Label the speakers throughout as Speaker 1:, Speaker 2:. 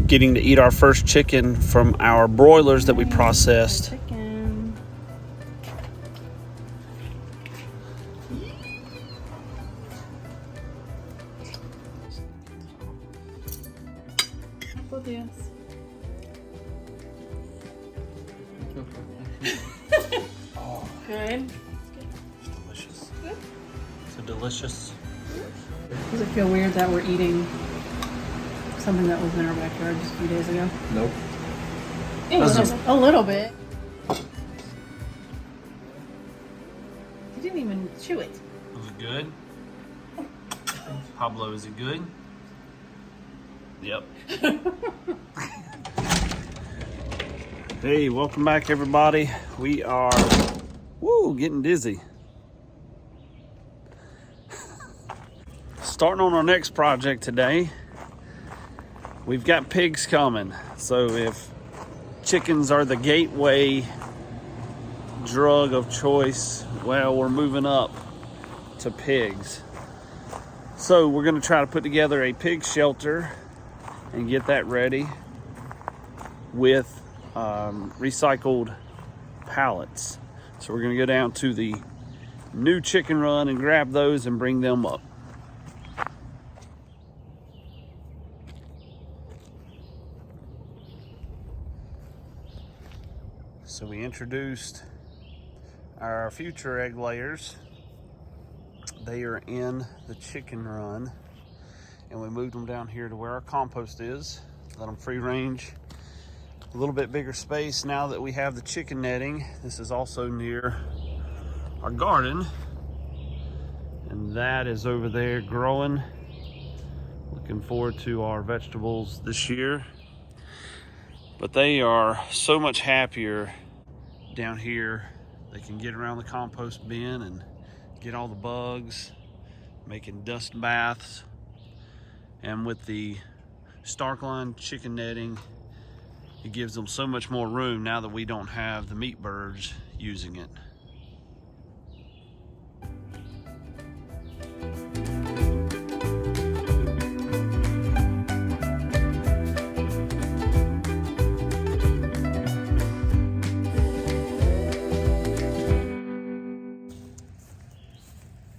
Speaker 1: getting to eat our first chicken from our broilers that we processed.
Speaker 2: Chicken. Good.
Speaker 1: Delicious. Good. So delicious.
Speaker 2: Does it feel weird that we're eating something that was in our backyard just a few days ago?
Speaker 3: Nope.
Speaker 2: It was just a little bit. You didn't even chew it.
Speaker 1: Was it good? Pablo, is it good? Yep. Hey, welcome back everybody. We are, getting dizzy. Starting on our next project today. We've got pigs coming. So if chickens are the gateway drug of choice, well, we're moving up to pigs. So we're gonna try to put together a pig shelter and get that ready with recycled pallets. So we're gonna go down to the new chicken run and grab those and bring them up. So we introduced our future egg layers. They are in the chicken run, and we moved them down here to where our compost is. Let them free range. A little bit bigger space now that we have the chicken netting. This is also near our garden, and that is over there growing. Looking forward to our vegetables this year. But they are so much happier down here. They can get around the compost bin and get all the bugs, making dust baths. And with the Starkline chicken netting, it gives them so much more room now that we don't have the meat birds using it.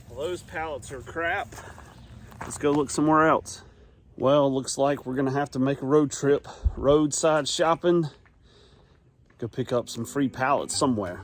Speaker 1: Well, those pallets are crap. Let's go look somewhere else. Well, looks like we're gonna have to make a road trip, roadside shopping, go pick up some free pallets somewhere.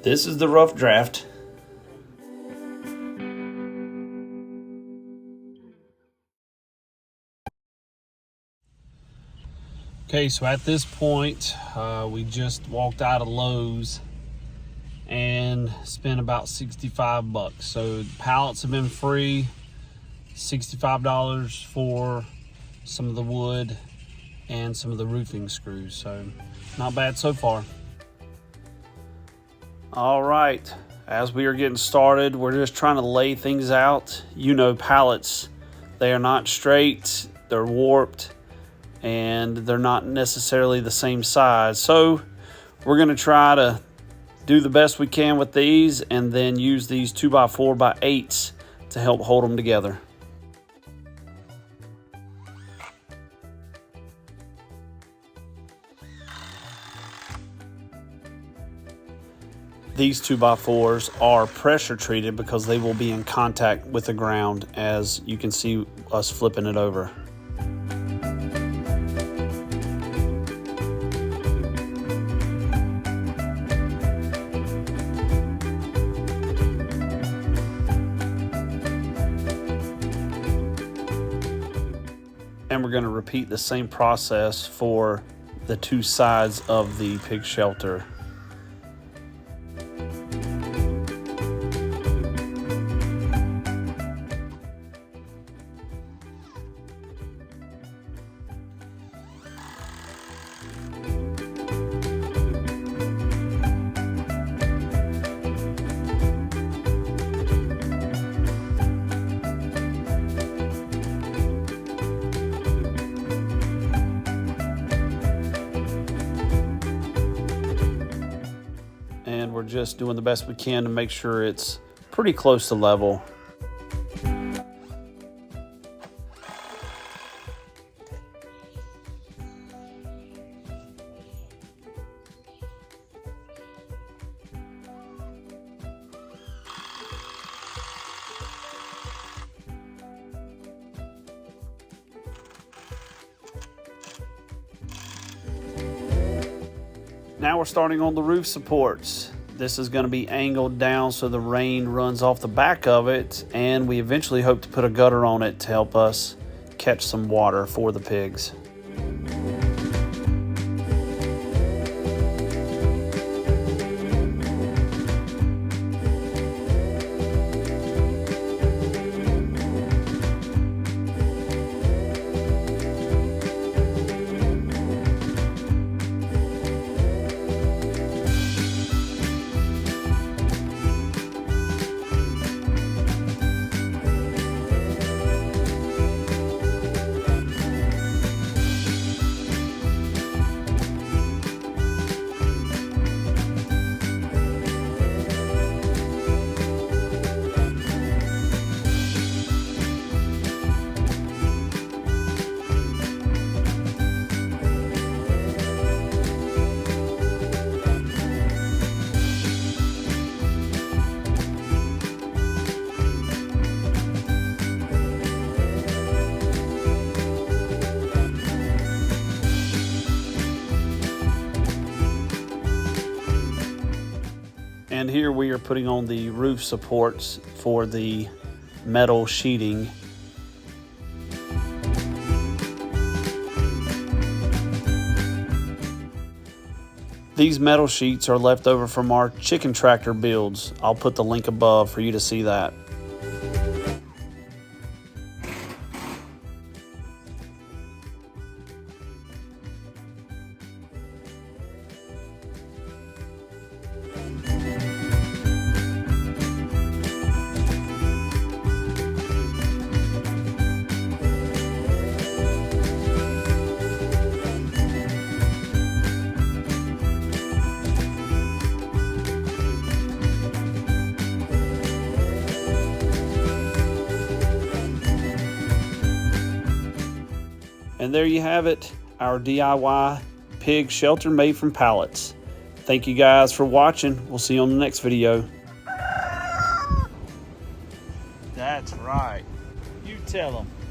Speaker 1: This is the rough draft. Okay, so at this point, we just walked out of Lowe's and spent about 65 bucks. So the pallets have been free, $65 for some of the wood and some of the roofing screws. So not bad so far. All right, as we are getting started, we're just trying to lay things out. You know, pallets, they are not straight, they're warped, and they're not necessarily the same size. So we're gonna try to do the best we can with these and then use these 2x4x8s to help hold them together. These 2x4s are pressure treated because they will be in contact with the ground, as you can see us flipping it over. And we're going to repeat the same process for the two sides of the pig shelter. and we're just doing the best we can to make sure it's pretty close to level. Now we're starting on the roof supports. This is going to be angled down so the rain runs off the back of it, and we eventually hope to put a gutter on it to help us catch some water for the pigs. And here we are putting on the roof supports for the metal sheeting. These metal sheets are left over from our chicken tractor builds. I'll put the link above for you to see that. And there you have it, our DIY pig shelter made from pallets. Thank you guys for watching. We'll see you on the next video. That's right. You tell them.